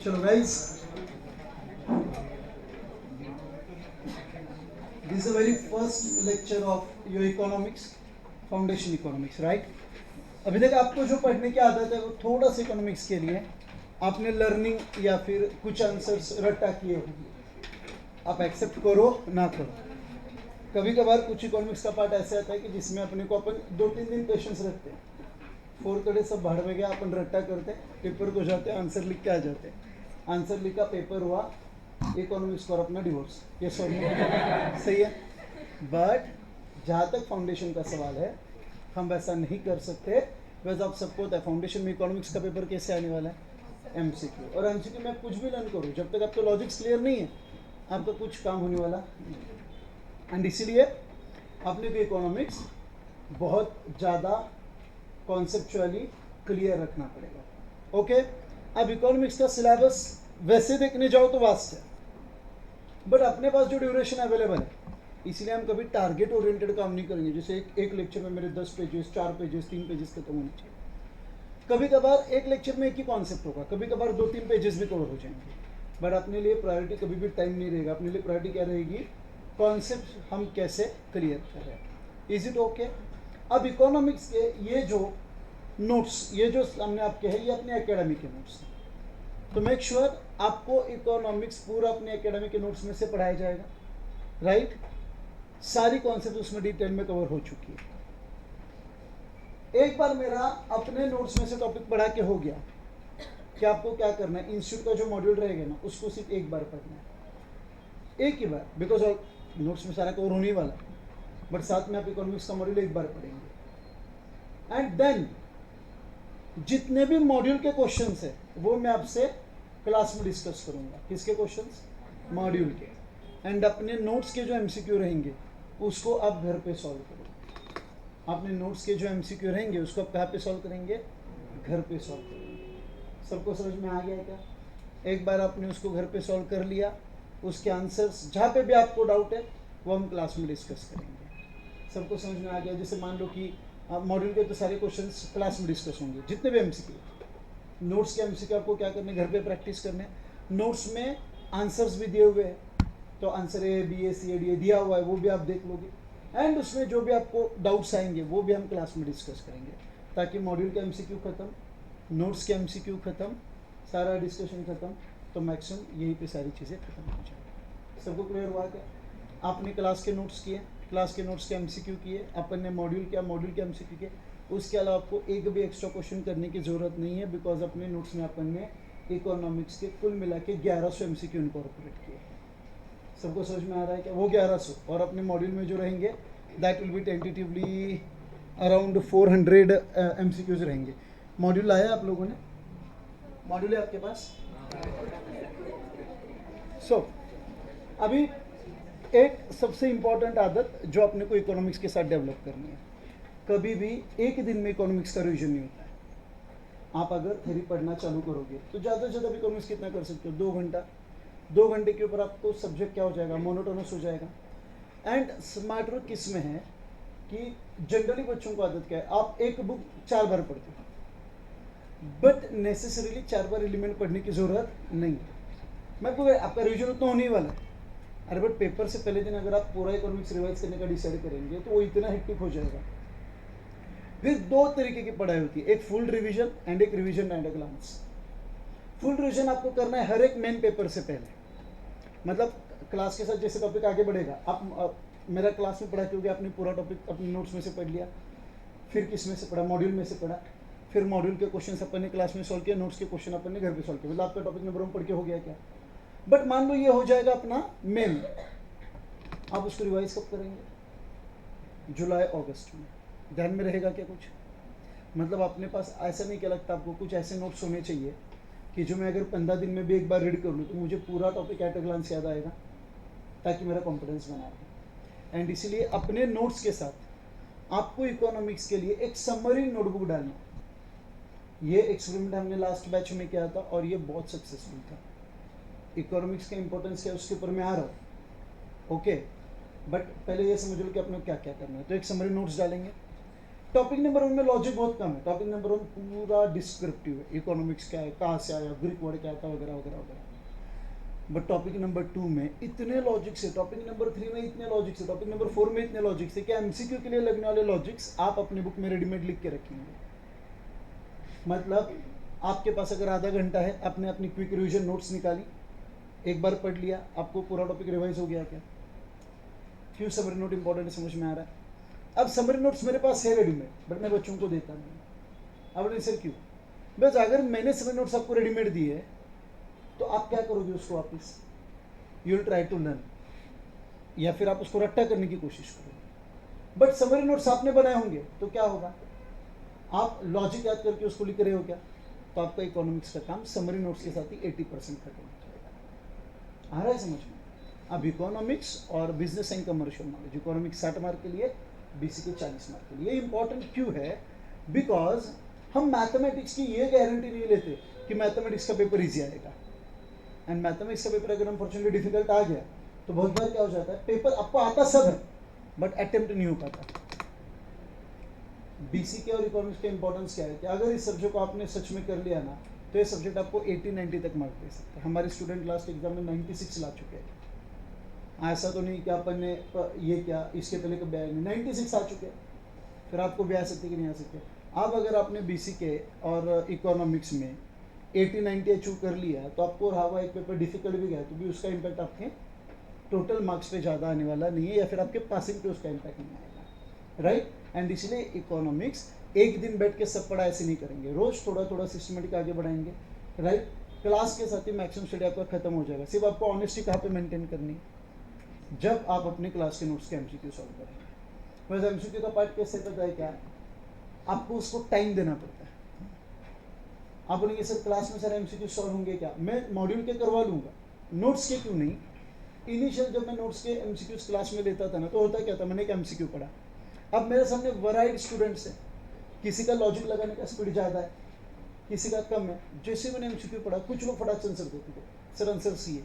चलो guys, this is very first lecture of your economics, foundation economics, right. अभी तक आपको जो पढ़ने की आदत है वो थोड़ा सा इकोनॉमिक्स के लिए आपने लर्निंग या फिर कुछ आंसर्स रट्टा किए होंगे। आप एक्सेप्ट करो ना करो, कभी कभार कुछ इकोनॉमिक्स का पार्ट ऐसे आता है कि जिसमें अपने को अपन 2-3 दिन पेशेंस रखते हैं। 4 कड़े सब भाड़ में गया, अपन रट्टा करते हैं, पेपर को जाते हैं, आंसर लिख के आ जाते हैं। आंसर लिखा, पेपर हुआ, इकोनॉमिक्स और अपना डिवोर्स। ये सही है। बट जहाँ तक फाउंडेशन का सवाल है, हम वैसा नहीं कर सकते। वैसे आप सबको होता है फाउंडेशन में इकोनॉमिक्स का पेपर कैसे आने वाला है, एमसीक्यू। और एमसीक्यू में आप कुछ भी लर्न करो, जब तक आपका लॉजिक्स क्लियर नहीं है आपका कुछ काम होने वाला नहीं। एंड इसीलिए अपने को इकोनॉमिक्स बहुत ज़्यादा कॉन्सेप्चुअली क्लियर रखना पड़ेगा। ओके, अब इकोनॉमिक्स का सिलेबस वैसे देखने जाओ तो वास्ट है, बट अपने पास जो ड्यूरेशन अवेलेबल है, इसलिए हम कभी टारगेट ओरिएंटेड काम नहीं करेंगे। जैसे एक लेक्चर में मेरे 10 पेजेस, 4 पेजेस, 3 पेजेस खत्म होने चाहिए। कभी कभार एक लेक्चर में एक ही कॉन्सेप्ट होगा, कभी कभार 2-3 पेजेस भी कवर हो जाएंगे। बट अपने लिए प्रायोरिटी कभी भी टाइम नहीं रहेगा। अपने लिए प्रायोरिटी क्या रहेगी, कॉन्सेप्ट हम कैसे क्लियर कर रहे हैं। Is it okay? अब इकोनॉमिक्स के ये जो नोट्स, ये जो सामने आपके हैं, ये अपने एकेडमी के नोट्स हैं। तो मेक श्योर आपको इकोनॉमिक्स पूरा अपने एकेडमी के नोट्स में से पढ़ाया जाएगा, राइट। सारी कॉन्सेप्ट उसमें डिटेल में कवर हो चुकी है। एक बार मेरा अपने नोट्स में से टॉपिक पढ़ा के हो गया कि आपको क्या करना है, इंस्टीट्यूट का जो मॉड्यूल रहेगा ना, उसको सिर्फ एक बार पढ़ना है, एक ही बार, बिकॉज नोट्स में सारा कवर होने वाला है। बट साथ में आप इकोनॉमिक्स का मॉड्यूल एक बार पढ़ेंगे। एंड देन जितने भी मॉड्यूल के क्वेश्चंस है वो मैं आपसे क्लास में डिस्कस करूंगा। किसके क्वेश्चंस? मॉड्यूल के। एंड अपने नोट्स के जो एमसीक्यू रहेंगे उसको आप घर पे सॉल्व करोगे। अपने नोट्स के जो एमसीक्यू रहेंगे उसको आप कहाँ पे सॉल्व करेंगे? घर पे सॉल्व करेंगे। सबको समझ में आ गया क्या? एक बार आपने उसको घर पे सॉल्व कर लिया, उसके आंसर्स जहाँ पे भी आपको डाउट है वो हम क्लास में डिस्कस करेंगे। सबको समझ में आ गया? जैसे मान लो कि मॉड्यूल के तो सारे क्वेश्चंस क्लास में डिस्कस होंगे, जितने भी एमसीक्यू। नोट्स के एमसीक्यू आपको क्या करने, घर पे प्रैक्टिस करने। नोट्स में आंसर्स भी दिए हुए हैं, तो answer A, B, A, C, A, D दिया हुआ है, वो भी आप देख लोगे। एंड उसमें जो भी आपको डाउट्स आएंगे वो भी हम क्लास में डिस्कस करेंगे, ताकि मॉड्यूल के एमसीक्यू खत्म, नोट्स के एमसीक्यू खत्म, सारा डिस्कशन खत्म, तो मैक्सिमम यहीं पे सारी चीज़ें खत्म हो जाएंगी। सबको क्लियर हुआ क्या? आपने क्लास के नोट्स किए, क्लास के नोट्स के एमसीक्यू किए, अपन ने मॉड्यूल किया, मॉड्यूल के एमसीक्यू किए। उसके अलावा आपको एक भी एक्स्ट्रा क्वेश्चन करने की ज़रूरत नहीं है, बिकॉज अपने नोट्स में अपन ने इकोनॉमिक्स के कुल मिला के 1100 एमसीक्यू इनकॉर्पोरेट किए। सबको समझ में आ रहा है क्या? वो 1100 और अपने मॉड्यूल में जो रहेंगे that will be tentatively around 400 MCQs रहेंगे। मॉड्यूल आया आप लोगों ने? मॉड्यूल है आपके पास? सो अभी एक सबसे इम्पॉर्टेंट आदत जो अपने को इकोनॉमिक्स के साथ डेवलप करनी है, कभी भी एक दिन में इकोनॉमिक्स का रिवीजन नहीं होता है। आप अगर थ्योरी पढ़ना चालू करोगे तो ज़्यादा से ज़्यादा इकोनॉमिक्स कितना कर सकते हो? 2 घंटा। 2 घंटे के ऊपर आपको सब्जेक्ट क्या हो जाएगा? मोनोटोनस हो जाएगा। एंड स्मार्ट वर्क किस में है कि जनरली बच्चों को आदत क्या है, आप एक बुक 4 बार पढ़ते हो, बट नेसेसरीली 4 बार एलिमेंट पढ़ने की ज़रूरत नहीं है। मैं आपको, आपका रिवीजन उतना होने ही वाला है। अरे बट पेपर से पहले दिन अगर आप पूरा इकोनॉमिक्स रिवाइज करने का डिसाइड करेंगे तो वो इतना हेक्टिक हो जाएगा। फिर 2 तरीके की पढ़ाई होती है, एक फुल रिवीजन एंड एक revision and a glance. Full revision आपको करना है हर एक मेन पेपर से पहले, मतलब क्लास के साथ जैसे टॉपिक आगे बढ़ेगा, आप मेरा क्लास में पढ़ा क्योंकि आपने पूरा टॉपिक अपने नोट्स में से पढ़ लिया, फिर किस में से पढ़ा? मॉड्यूल में से पढ़ा, फिर मॉड्यूल के क्वेश्चन अपन ने क्लास में सॉल्व किया, नोट्स के क्वेश्चन अपन ने घर पे सॉल्व किया, मतलब आपका टॉपिक नंबर 1 पढ़ के हो गया क्या? बट मान लो ये हो जाएगा अपना मेन, आप उसको रिवाइज कब करेंगे? जुलाई अगस्त में। ध्यान में रहेगा क्या कुछ? मतलब अपने पास ऐसा नहीं क्या लगता आपको, कुछ ऐसे नोट्स होने चाहिए कि जो मैं अगर 15 दिन में भी एक बार रीड कर लूँ तो मुझे पूरा टॉपिक एट अ ग्लांस याद आएगा, ताकि मेरा कॉन्फिडेंस बना रहे। एंड इसीलिए अपने नोट्स के साथ आपको इकोनॉमिक्स के लिए एक समरी नोटबुक डालना। ये एक्सपेरिमेंट हमने लास्ट बैच में किया था और ये बहुत सक्सेसफुल था। इकोनॉमिक्स का इंपॉर्टेंस क्या है उसके ऊपर मैं आ रहा हूँ, ओके। बट पहले ये समझ लो कि अपने क्या क्या करना है। तो एक समरी नोट्स डालेंगे, टॉपिक नंबर 1 में लॉजिक बहुत कम है, टॉपिक नंबर 1 पूरा डिस्क्रिप्टिव है, इकोनॉमिक्स क्या है, कहाँ से आया, ग्रीक वर्ड क्या था, वगैरह वगैरह वगैरह। बट टॉपिक नंबर 2 में इतने लॉजिक्स है, टॉपिक नंबर 3 में इतने लॉजिक्स है, टॉपिक नंबर 4 में इतने लॉजिक्स है कि एमसीक्यू के लिए लगने वाले लॉजिक्स आप अपनी बुक में रेडीमेड लिख के रखेंगे। मतलब आपके पास अगर आधा घंटा है, आपने अपनी क्विक रिविजन नोट्स निकाली, एक बार पढ़ लिया, आपको पूरा टॉपिक रिवाइज हो गया क्या? क्यों समरी नोट इंपॉर्टेंट है, समझ में आ रहा है? अब समरी नोट्स मेरे पास है रेडीमेड, बट मैं बच्चों को देता नहीं। अब नहीं सर क्यों? बस अगर मैंने समरी नोट्स आपको रेडीमेड दी है तो आप क्या करोगे उसको वापस? You will try to learn, या फिर आप उसको रट्टा करने की कोशिश करोगे। बट समरी नोट्स आपने बनाए होंगे तो क्या होगा? आप लॉजिक याद करके उसको लिख रहे हो क्या? तो आपका इकोनॉमिक्स का काम समरी नोट्स के साथ ही 80% खत्म हो जाएगा। आ रहा है समझ में? अब इकोनॉमिक्स और business and commercial knowledge, economics 60 mark के लिए, बीसी के 40 मार्क के लिए। ये इंपॉर्टेंट क्यों है? बिकॉज हम मैथमेटिक्स की ये गारंटी नहीं लेते कि मैथमेटिक्स का पेपर इजी आएगा। एंड मैथमेटिक्स का पेपर अगर अनफॉर्चुनेटली डिफिकल्ट आ गया तो बहुत बार क्या हो जाता है, पेपर आपको आता सब है बट अटेम्प्ट नहीं हो पाता। बीसी के और इकोनॉमिक्स का इंपॉर्टेंस क्या है कि अगर इस सब्जेक्ट को आपने सच में कर लिया ना तो ये सब्जेक्ट आपको 80-90 तक मार्क दे सकता है। हमारे स्टूडेंट लास्ट एग्जाम में 96 ला चुके हैं। ऐसा तो नहीं कि अपन ने ये क्या इसके पहले कभी आया नहीं, 96 आ चुके हैं। फिर आपको भी आ सकते कि नहीं आ सकते। अब अगर आपने बीसी के और इकोनॉमिक्स में 80-90 अचीव कर लिया तो आपको रहा हुआ एक पेपर डिफिकल्ट भी गया तो भी उसका इम्पैक्ट आपके टोटल मार्क्स पे ज़्यादा आने वाला नहीं है, या फिर आपके पासिंग पे उसका इम्पैक्ट नहीं आएगा, राइट? एंड इसलिए इकोनॉमिक्स एक दिन बैठ के सब पढ़ा ऐसे नहीं करेंगे, रोज थोड़ा थोड़ा सिस्टमेटिक आगे बढ़ाएंगे, राइट? क्लास के साथ ही मैक्सिमम स्टडी आपका खत्म हो जाएगा। सिर्फ आपको ऑनेस्टी कहाँ पे मेंटेन करनी है? जब आप अपने क्लास के नोट्स के एमसीक्यू सॉल्व करेंगे। वैसे एमसीक्यू का पार्ट कैसे पता है क्या? आपको उसको टाइम देना पड़ता है। आप बोलेंगे सर क्लास में सर एमसीक्यू सॉल्व होंगे क्या? मैं मॉड्यूल के करवा लूँगा, नोट्स के क्यों नहीं? इनिशियल जब मैं नोट्स के एमसीक्यूज क्लास में लेता था ना तो होता क्या था, मैंने एक एमसीक्यू पढ़ा, अब मेरे सामने वैराइड स्टूडेंट्स हैं, किसी का लॉजिक लगाने का स्पीड ज़्यादा है, किसी का कम है। जैसे मैंने एमसीक्यू पढ़ा, कुछ लोग फटाक से आंसर देते थे, सर आंसर सी है।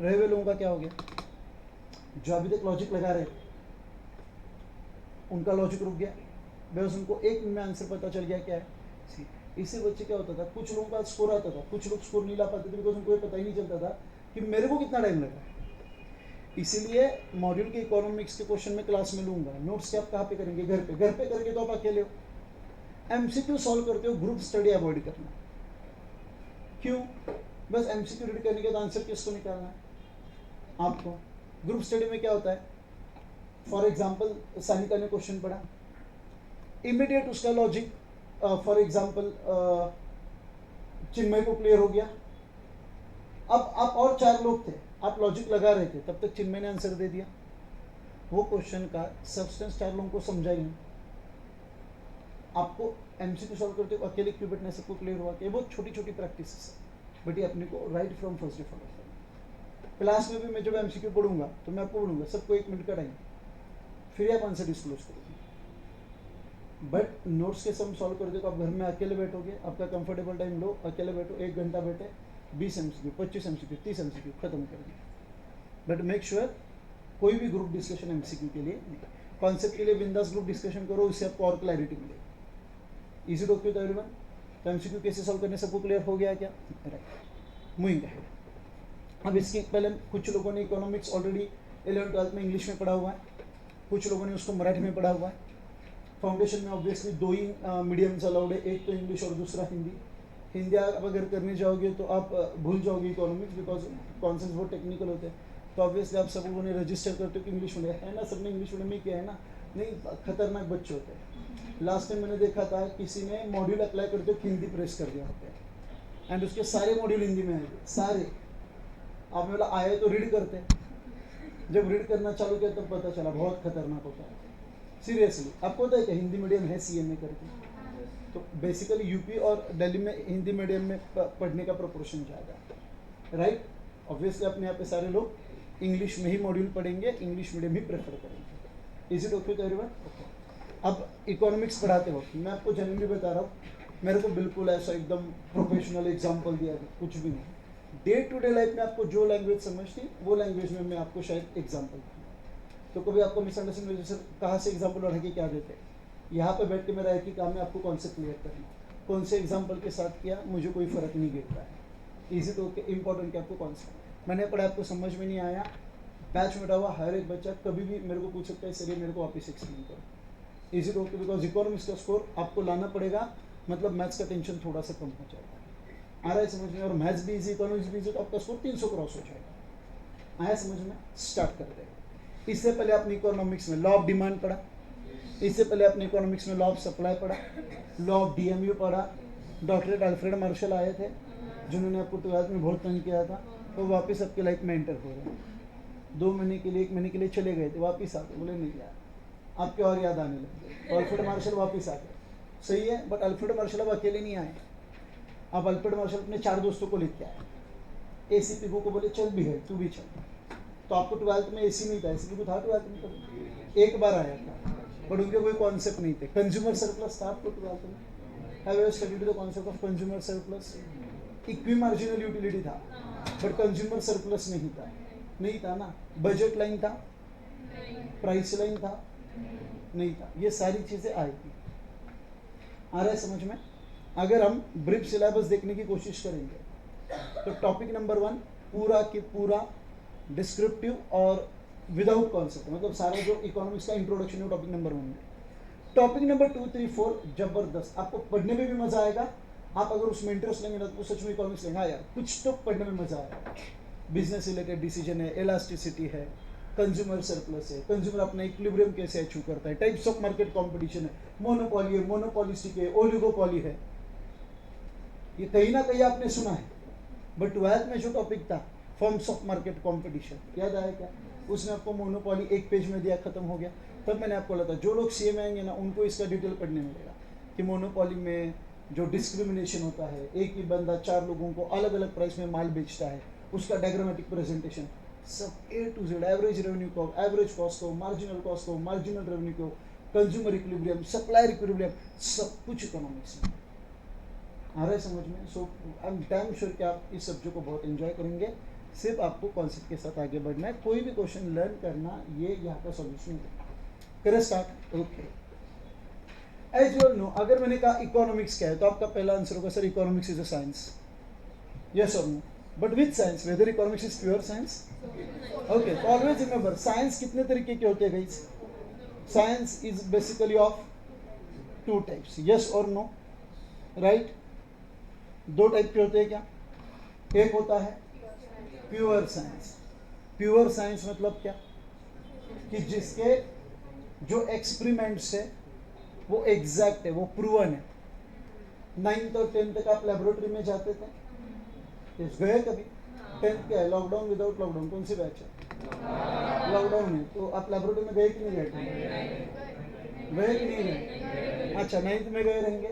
रहे हुए लोगों का क्या हो गया? जो अभी तक लॉजिक लगा रहे उनका लॉजिक रुक गया, बस उनको एक मिनट में आंसर पता चल गया क्या है सी। इससे बच्चे क्या होता था, कुछ लोगों का स्कोर आता था, कुछ लोग स्कोर नहीं ला पाते थे बिकॉज उनको ये पता ही नहीं चलता था कि मेरे को कितना टाइम लगा। इसीलिए मॉड्यूल के इकोनॉमिक्स के क्वेश्चन में क्लास में लूंगा, नोट्स के आप कहाँ पे करेंगे? घर पे। घर पे करके तो आप अकेले हो। एमसीक्यू सॉल्व करते हो, ग्रुप स्टडी अवॉइड करना। क्यों? बस एमसीक्यू रीड करने के बाद आंसर किसको निकालना है? आपको। ग्रुप स्टडी में क्या होता है, फॉर एग्जाम्पल सानिका ने क्वेश्चन पढ़ा, इमीडिएट उसका लॉजिक फॉर एग्जाम्पल चिन्मय को क्लियर हो गया। अब आप और 4 लोग थे, आप लॉजिक लगा रहे थे, तब तक चिन्मय ने आंसर दे दिया। वो क्वेश्चन का सब्सटेंस 4 लोगों को समझा ही नहीं। आपको एमसीक्यू सॉल्व करते हो अकेले क्यों बैठने, सबको क्लियर हुआ कि बहुत छोटी छोटी प्रैक्टिस है, बट ये अपने को right from first day follow करना। क्लास में भी मैं जब एमसीक्यू पढ़ूंगा तो मैं आपको बोलूंगा सबको 1 मिनट का टाइम, फिर आप आंसर डिस्क्लोज करोगे। बट नोट्स के सम सॉल्व कर दो तो आप घर में अकेले बैठोगे, आपका कंफर्टेबल टाइम लो, अकेले बैठो, 1 घंटा बैठे, 20 एमसीक्यू, 25 एमसीक्यू, 30 एमसीक्यू खत्म कर दिया। बट मेक श्योर कोई भी ग्रुप डिस्कशन एमसीक्यू के लिए नहीं, कॉन्सेप्ट के लिए बिंदास ग्रुप डिस्कशन करो, इससे आपको और क्लैरिटी मिलेगी। Easy talk with everyone. तो एमसीक्यू कैसे सॉल्व करने सबको क्लियर हो गया क्या? Right, moving ahead. अब इसके पहले कुछ लोगों ने इकोनॉमिक्स ऑलरेडी 11th-12th में इंग्लिश में पढ़ा हुआ है, कुछ लोगों ने उसको मराठी में पढ़ा हुआ है। फाउंडेशन में ऑब्वियसली 2 ही मीडियम्स अलाउड है, एक तो इंग्लिश और दूसरा हिंदी। हिंदी आप अगर करने जाओगे तो आप भूल जाओगे इकोनॉमिक्स, बिकॉज कॉन्सेप्ट बहुत टेक्निकल होते हैं। तो ऑब्वियसली आप सब लोगों ने रजिस्टर करते हो कि इंग्लिश मीडियम है ना, सबने इंग्लिश मीडियम में किया है ना? नहीं, खतरनाक बच्चे होते हैं। लास्ट टाइम मैंने देखा था किसी ने मॉड्यूल अप्लाई करते हो हिंदी प्रेस कर दिया होता है एंड उसके सारे मॉड्यूल हिंदी में आएंगे, सारे। आपने बोला आए तो रीड करते हैं, जब रीड करना चालू किया तब पता चला बहुत खतरनाक होता है। सीरियसली, आपको पता है कि हिंदी मीडियम है सीएमए करके? तो बेसिकली यूपी और दिल्ली में हिंदी मीडियम में पढ़ने का प्रोपोर्शन ज़्यादा है, राइट? ऑब्वियसली अपने यहाँ पे सारे लोग इंग्लिश में ही मॉड्यूल पढ़ेंगे, इंग्लिश मीडियम ही प्रेफर करेंगे। Is it okay to everyone? अब इकोनॉमिक्स पढ़ाते वक्त मैं आपको जनरली बता रहा हूँ, मेरे को बिल्कुल ऐसा एकदम प्रोफेशनल एग्जाम्पल दिया कुछ भी नहीं। डे टू डे लाइफ में आपको जो लैंग्वेज समझती वो लैंग्वेज में मैं आपको शायद एग्जाम्पल दूँ। तो कभी आपको मिसअंडरस्टैंडिंग, सर कहाँ से एग्जाम्पल बढ़ा के क्या देते? यहाँ पे बैठ के मेरा एक ही काम है, आपको कॉन्सेप्ट क्लियर करना। कौन से एग्जाम्पल के साथ किया मुझे कोई फ़र्क नहीं गिरता है। इजी तो इम्पोर्टेंट क्या आपको कॉन्सेप्ट मैंने पढ़ा, आपको समझ में नहीं आया, बैच में बैठा हुआ हर एक बच्चा कभी भी मेरे को पूछ सकता है, सर मेरे को वापस एक्सप्लेन करो। इजी तो बिकॉज इकोनॉमिक्स का स्कोर आपको लाना पड़ेगा, मतलब मैथ्स का टेंशन थोड़ा सा कम हो जाएगा। आ रहा है समझ में? और मैथ्स भी इजी, इकोनॉमिक्स भी इजी, तो आपका स्कोर 300 क्रॉस हो जाएगा। आया समझ में? स्टार्ट कर देगा। इससे पहले आपने इकोनॉमिक्स में लॉ ऑफ डिमांड पढ़ा, इससे पहले अपने इकोनॉमिक्स में लॉ ऑफ सप्लाई पढ़ा, लॉ ऑफ डीएमयू पढ़ा। डॉक्टर अल्फ्रेड मार्शल आए थे जिन्होंने आपको 12th में बहुत तंग किया था, तो वापस आपके लाइफ में एंटर हो रहे हैं। 2 महीने के लिए 1 महीने के लिए चले गए थे, वापस आ गए, बोले नहीं यार आपके और याद आने लगे, अल्फ्रेड मार्शल वापस आ गए। सही है, बट अल्फ्रेड मार्शल अब अकेले नहीं आए। अब अल्फ्रेड मार्शल अपने 4 दोस्तों को लेके आए। एसी पिगो को बोले चल भी है, तू भी चल। तो आपको 12th में एसी नहीं था, एसी पिगो था 12th में, तो एक बार आया था, बट उनके कोई कॉन्सेप्ट नहीं थे। कंज्यूमर सरप्लस था आपको 12th में। Have you studied the concept of consumer surplus? Equi marginal utility था, बट कंज्यूमर सरप्लस नहीं था ना। बजट लाइन था, प्राइस लाइन था, नहीं था। ये सारी चीजें आएगी। आ रहा है समझ में? अगर हम ब्रीफ सिलेबस देखने की कोशिश करेंगे तो टॉपिक नंबर 1 पूरा की पूरा डिस्क्रिप्टिव और विदाउट कॉन्सेप्ट, मतलब सारा जो इकोनॉमिक्स का इंट्रोडक्शन है टॉपिक नंबर 1 में। टॉपिक नंबर 2, 3, 4 जबरदस्त, आपको पढ़ने में भी मजा आएगा। आप अगर उसमें इंटरेस्ट लेंगे ना तो सच में इकोनॉमिक्स लेंगे। हाँ यार, कुछ तो पढ़ने में मजा आएगा। बिजनेस रिलेटेड डिसीजन है, इलास्टिसिटी है, कंज्यूमर सरप्लस है, कंज्यूमर अपना इक्विलिब्रियम कैसे अचीव करता है, टाइप्स ऑफ मार्केट कंपटीशन है, मोनोपॉली है, मोनोपॉलिस्टिक है, ओलिगोपॉली है। ये कहीं ना कहीं आपने सुना है, बट 12th में जो टॉपिक था फॉर्म्स ऑफ मार्केट कंपटीशन, याद आया क्या? उसने आपको मोनोपॉली 1 पेज में दिया, खत्म हो गया। तब मैंने आपको बोला था जो लोग सीए में आएंगे ना उनको इसका डिटेल पढ़ने मिलेगा कि मोनोपॉली में जो डिस्क्रिमिनेशन होता है, एक ही बंदा 4 लोगों को अलग अलग प्राइस में माल बेचता है, उसका डायग्रामेटिक प्रेजेंटेशन सब A to Z, average revenue को, एवरेज कॉस्ट को, मार्जिनल कॉस्ट को, मार्जिनल रेवेन्यू को, कंज्यूमर इक्विलिब्रियम, सप्लायर इक्विलिब्रियम, सब कुछ इकोनॉमिक्स में। आ रहा है समझ में? सो आई एम डैम श्योर कि आप इस सब्जेक्ट को बहुत एंजॉय करेंगे। सिर्फ आपको कॉन्सेप्ट के साथ आगे बढ़ना है। कोई भी क्वेश्चन लर्न करना, ये यहाँ का सॉल्यूशन है। करें start? Okay. As you know, अगर मैंने कहा इकोनॉमिक्स क्या है तो आपका पहला आंसर होगा sir economics is a science. Yes और no? But which science? Whether economics is pure science? Okay, तो ऑलवेज रिमेंबर साइंस कितने तरीके के होते हैं guys? Science is basically of 2 types. Yes और नो? राइट? 2 टाइप के होते हैं क्या? एक होता है प्योर साइंस। प्योर साइंस मतलब क्या? कि जिसके जो एक्सपेरिमेंट्स है वो एग्जैक्ट है, वो प्रूवन है। 9th और 10th तक आप लेबोरेटरी में जाते थे, गए कभी? 10th क्या है? लॉकडाउन, विदाउट लॉकडाउन, कौन सी बैच है? लॉकडाउन है, तो आप लेबोरेटरी में गए कि नहीं गए? गए कि नहीं गए? अच्छा, 9th में गए रहेंगे?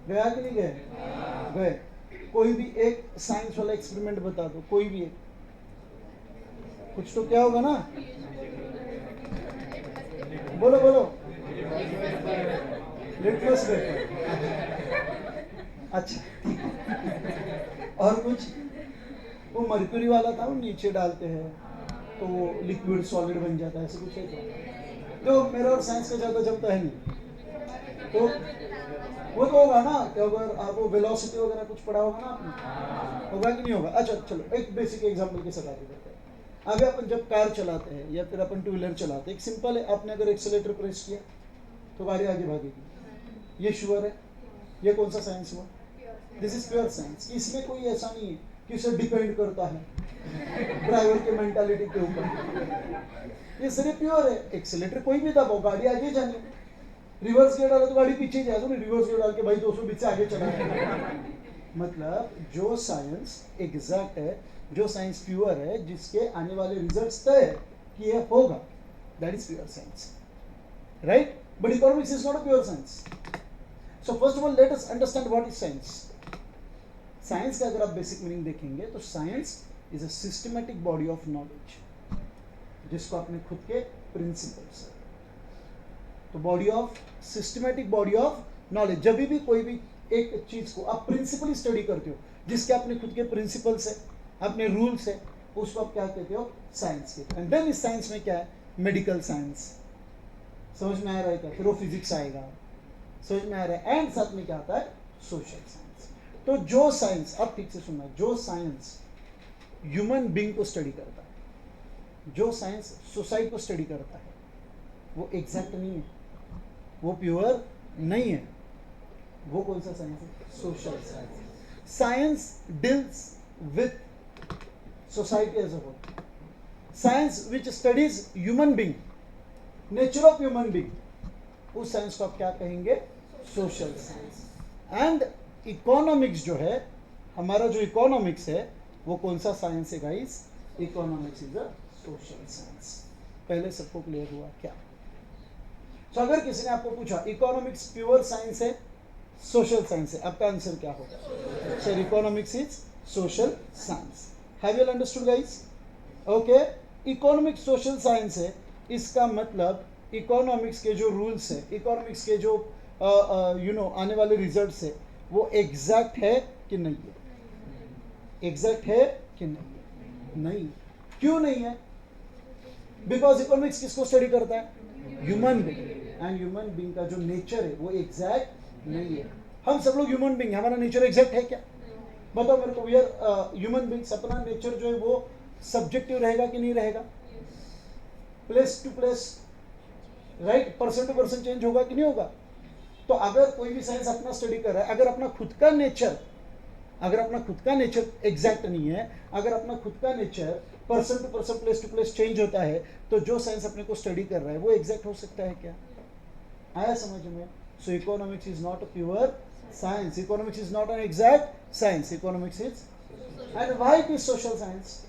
गया कि नहीं गए? गए। कोई भी एक साइंस वाला एक्सपेरिमेंट बता दो, कोई भी एक। कुछ तो क्या होगा ना? बोलो बोलो। Litmus paper. अच्छा, और कुछ? वो मर्क्यूरी वाला था, वो नीचे डालते हैं तो वो लिक्विड सॉलिड बन जाता है, ऐसे कुछ है। तो मेरा और साइंस का ज़्यादा जमता है नहीं, तो वो तो होगा ना कि अगर आप वो वेलोसिटी वगैरह कुछ पढ़ा होगा ना आपने, होगा कि नहीं होगा? अच्छा चलो, एक बेसिक एग्जांपल के साथ आगे बढ़ते हैं। अभी अपन जब कार चलाते हैं या फिर अपन 2 व्हीलर चलाते हैं, एक सिंपल है, आपने अगर एक्सीलरेटर प्रेस किया तो गाड़ी आगे भागेगी। ये श्योर है? ये कौन सा साइंस हुआ? This is pure science. इसमें कोई ऐसा नहीं है कि इसे डिपेंड करता है ड्राइवर के मेंटालिटी के ऊपर। ये सिर्फ प्योर है। एक्सीलरेटर कोई भी दबाओ, गाड़ी आगे जानी। रिवर्स गियर डालो तो गाड़ी पीछे जाए, तो रिवर्स गियर डाल के भाई 220 से आगे चला। मतलब जो साइंस एग्जैक्ट है, जो साइंस प्योर है, जिसके आने वाले रिजल्ट्स तय है कि ये होगा, that is pure science, right? But economics is not a pure science. So first of all let us understand what is science. Science का अगर आप बेसिक मीनिंग देखेंगे तो science is a systematic body of knowledge, जिसको अपने खुद के principles, तो body of systematic body of knowledge. जब भी कोई भी एक चीज को आप प्रिंसिपली स्टडी करते हो, जिसके अपने खुद के प्रिंसिपल्स है, अपने रूल्स है, उसको आप क्या कहते हो? साइंस कहते हो। एंड देन इस साइंस में क्या है? मेडिकल साइंस, समझ में आ रहा है क्या? फिर वो फिजिक्स आएगा, समझ में आ रहा है। एंड साथ में क्या आता है? Social science. तो जो साइंस, अब ठीक से सुनना, जो साइंस ह्यूमन बीइंग को स्टडी करता है, जो साइंस सोसाइटी को स्टडी करता है, वो एग्जैक्ट नहीं है, वो प्योर नहीं है। वो कौन सा साइंस है? Social science. Science deals with society as a whole. Science which studies human being, nature of human being, उस साइंस को आप क्या कहेंगे? Social science. एंड इकोनॉमिक्स जो है, हमारा जो इकोनॉमिक्स है, वो कौन सा साइंस है guys? Economics is a social science. पहले सबको क्लियर हुआ क्या? तो अगर किसी ने आपको पूछा इकोनॉमिक्स प्योर साइंस है, सोशल साइंस है, आपका आंसर क्या होगा? Sir economics is social science. Have you understood guys? Okay, economics social science है, इसका मतलब इकोनॉमिक्स के जो रूल्स है, इकोनॉमिक्स के जो आने वाले रिजल्ट्स है, वो एग्जैक्ट है कि नहीं है? एग्जैक्ट है कि नहीं है? नहीं। क्यों नहीं है? बिकॉज इकोनॉमिक्स किसको स्टडी करता है? Human being. And human being का जो नेचर है वो एग्जैक्ट नहीं है। हम सब लोग ह्यूमन बीइंग, हमारा नेचर एग्जैक्ट है क्या? बताओ मेरे को। We are human beings. अपना नेचर जो है वो सब्जेक्टिव रहेगा कि नहीं रहेगा? Place to place, right, person to person change होगा कि नहीं होगा? तो अगर कोई भी साइंस अपना स्टडी कर रहा है, अगर अपना खुद का नेचर एग्जैक्ट नहीं है, अगर अपना खुद का nature person to person, place to place change होता है, तो जो साइंस अपने को स्टडी कर रहा है वो एग्जैक्ट हो सकता है क्या? आया समझ में? So economics is not a pure science, economics is not an exact science, economics is, and why it is social science?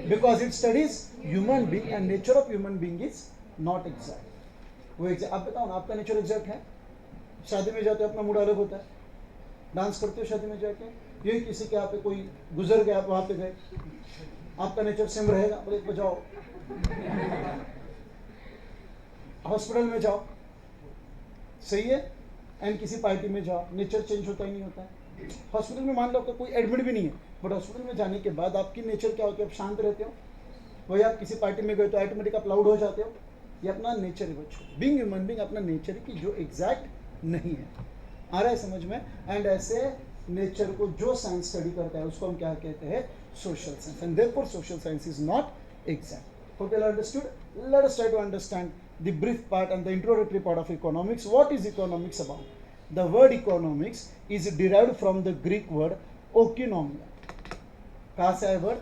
Because it studies human being and nature of human being is not exact. वो exact, आप बताओ ना, आपका nature exact है? शादी में जाते हो अपना मूड अलग होता है, डांस करते हो शादी में जाके, यही किसी के यहाँ पे कोई गुजर गया, आप वहां पे गए, आपका नेचर सेम रहेगा? बोले बजाओ। हॉस्पिटल में जाओ, सही है, एंड किसी पार्टी में जाओ, नेचर चेंज होता ही नहीं होता है। हॉस्पिटल में मान लो आपका कोई एडमिट भी नहीं है, बट हॉस्पिटल में जाने के बाद आपकी नेचर क्या होती है? आप शांत रहते हो। वही आप किसी पार्टी में गए तो ऑटोमेटिक आप लाउड हो जाते हो। ये अपना नेचर है बच्चों। बीइंग ह्यूमन बीइंग अपना नेचर है कि जो एग्जैक्ट नहीं है। आ रहा है समझ में? एंड ऐसे नेचर को जो साइंस स्टडी करता है उसको हम क्या कहते हैं? Social science. And therefore social science is not exact. Hope you understood? Let us try to understand the brief part and the introductory part of economics. What is economics about? The word economics is derived from the Greek word oikonomia. कहाँ से आया word?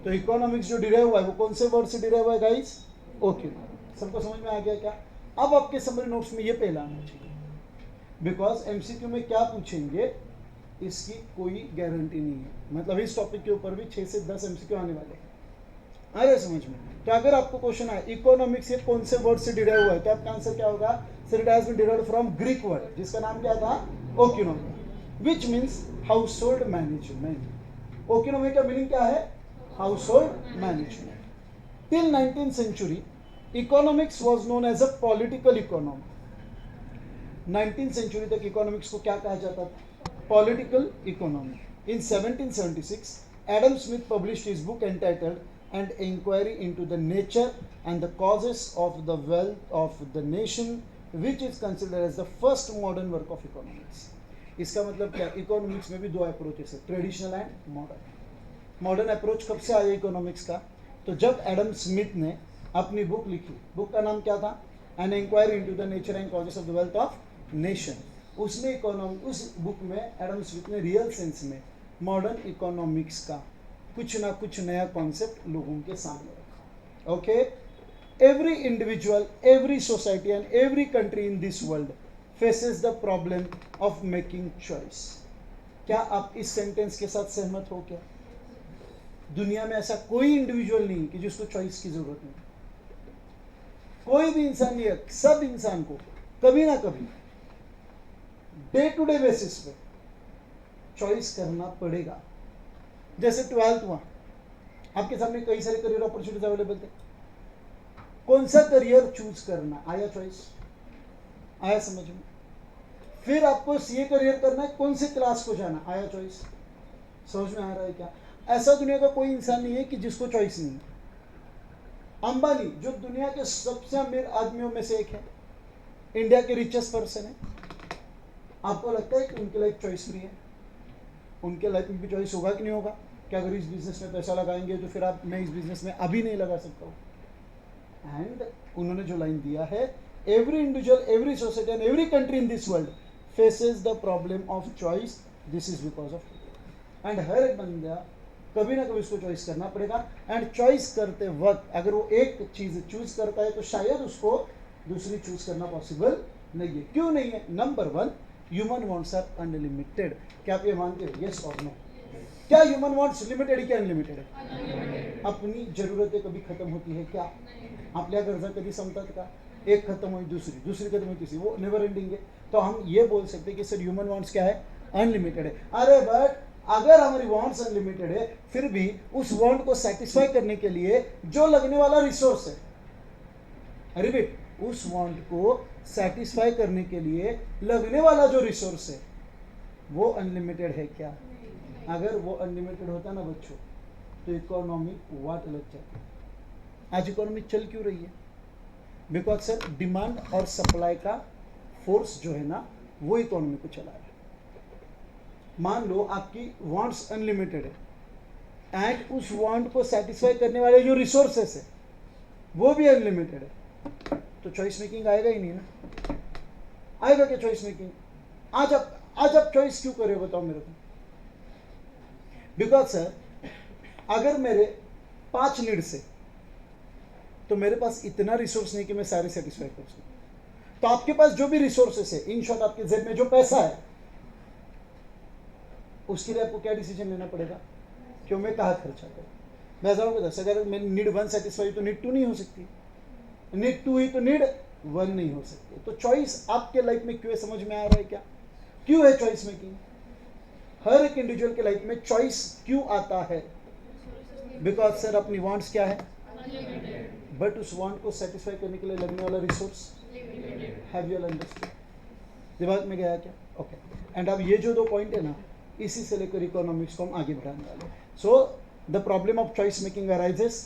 तो economics जो derive हुआ है वो कौन से वर्ड से डिराइव हुआ है गाइस? ओकिनोमी। सबको समझ में आ गया क्या? अब आपके समरी नोट्स में ये पहला आना चाहिए, बिकॉज एमसीक्यू में क्या पूछेंगे इसकी कोई गारंटी नहीं है। मतलब इस टॉपिक के ऊपर भी 6 से 10 एमसीक्यू आने वाले हैं। आ रहा है समझ में? तो अगर आपको क्वेश्चन आए इकोनॉमिक्स ये कौन से वर्ड से डिराइव हुआ है, तो आपका आंसर क्या होगा? Sir it has been derived from Greek word जिसका नाम क्या था? Oikonomia, which means household management. Oikonomia का मीनिंग क्या है? Household management. Till 19th century economics was known as a political economy. 19th century तक economics को क्या कहा जाता था? Political economy. In 1776 Adam Smith published his book entitled and inquiry into the nature and the causes of the wealth of the nation, which is considered as the first modern work of economics. इसका मतलब क्या? Economics में भी दो approaches है, traditional and modern. Modern approach कब से आया इकोनॉमिक्स का? तो जब एडम स्मिथ ने अपनी बुक लिखी। बुक का नाम क्या था? An inquiry into the nature and causes of the wealth of nation. उसने इकोनॉमी, उस बुक में एडम स्मिथ ने रियल सेंस में मॉडर्न इकोनॉमिक्स का कुछ ना कुछ नया कॉन्सेप्ट लोगों के सामने रखा। Okay, every individual, every society and every country in this world faces the problem of making choice. क्या आप इस सेंटेंस के साथ सहमत हो? क्या दुनिया में ऐसा कोई इंडिविजुअल नहीं कि जिसको चॉइस की जरूरत नहीं? कोई भी इंसान नहीं है। सब इंसान को कभी ना कभी डे टू डे बेसिस पे चॉइस करना पड़ेगा। जैसे 12th हुआ, आपके सामने कई सारे करियर अपॉर्चुनिटीज अवेलेबल थे, कौन सा करियर चूज करना? आया चॉइस? आया समझ में? फिर आपको सीए करियर करना है, कौन से क्लास को जाना? आया चॉइस? समझ में आ रहा है क्या? ऐसा दुनिया का कोई इंसान नहीं है कि जिसको चॉइस नहीं है। अंबानी जो दुनिया के सबसे अमीर आदमियों में से एक है, इंडिया के रिचेस्ट पर्सन है, आपको लगता है कि उनके लाइफ चॉइस फ्री है? उनके लाइफ में भी चॉइस होगा कि नहीं होगा कि अगर इस बिजनेस में पैसा लगाएंगे तो फिर आप मैं इस बिजनेस में अभी नहीं लगा सकता हूँ। एंड उन्होंने जो लाइन दिया है, every individual, every society and every country in this world faces the problem of choice, this is because of, and हर एक बंदा कभी ना कभी उसको चॉइस करना पड़ेगा। एंड चॉइस करते वक्त अगर वो एक चीज चूज करता है तो शायद उसको दूसरी चूज करना पॉसिबल नहीं है। क्यों नहीं है? Number one, human wants are unlimited. क्या आप ये मानते हो? यस और नो? क्या ह्यूमन वांट्स लिमिटेड है क्या अनलिमिटेड है? अपनी जरूरतें कभी खत्म होती है क्या? आपल्या गरजा कधी संपतात का? एक खत्म हुई दूसरी, दूसरी खत्म हुई तीसरी, वो नेवर एंडिंग है। तो हम ये बोल सकते हैं कि सर ह्यूमन वांट्स क्या है? अनलिमिटेड है। अरे बट अगर हमारी वांट्स अनलिमिटेड है, फिर भी उस वांट को सेटिस्फाई करने के लिए जो लगने वाला रिसोर्स है, रिपीट, उस वांट को सेटिस्फाई करने के लिए लगने वाला जो रिसोर्स है वो अनलिमिटेड है क्या? अगर वो अनलिमिटेड होता ना बच्चों, तो इकोनॉमी वाट लग जाती। आज इकोनॉमी चल क्यों रही है? बिकॉज सर डिमांड और सप्लाई का फोर्स जो है ना, वो इकोनॉमी को चला रहा है। मान लो आपकी वांट्स अनलिमिटेड है एंड उस वांट को सेटिस्फाई करने वाले जो रिसोर्सेस है वो भी अनलिमिटेड है, तो चॉइस मेकिंग आएगा ही नहीं ना? आएगा क्या चॉइस मेकिंग? आज आप चॉइस क्यों कर रहे हो बताओ मेरे को? बिकॉज सर अगर मेरे 5 नीड्स है तो मेरे पास इतना रिसोर्स नहीं कि मैं सारे सेटिस्फाई कर सकूं। तो आपके पास जो भी रिसोर्सेस है, इन शॉर्ट आपके जेब में जो पैसा है, उसके लिए आपको क्या डिसीजन लेना पड़ेगा? क्यों मैं कहाँ खर्चा करूँ? मैं जाऊँगा दस, अगर मेरी नीड 1 सेटिस्फाई तो नीड 2 नहीं हो सकती, नीड 2 ही तो नीड 1 नहीं हो सकती। तो चॉइस आपके लाइफ में क्यों है? समझ में आ रहा है क्या? क्यों है चॉइस मेकिंग? हर एक इंडिविजुअल के लाइफ में चॉइस क्यों आता है? बिकॉज सर अपनी वांट्स क्या है, बट उस वांट को सेटिस्फाई करने के लिए लगने वाला रिसोर्स, हैव यू अंडरस्टूड? दिमाग में गया क्या? ओके। एंड अब ये जो 2 पॉइंट है ना, इसी से लेकर इकोनॉमिक्स को हम आगे बढ़ाने वाले। So the problem of choice making arises.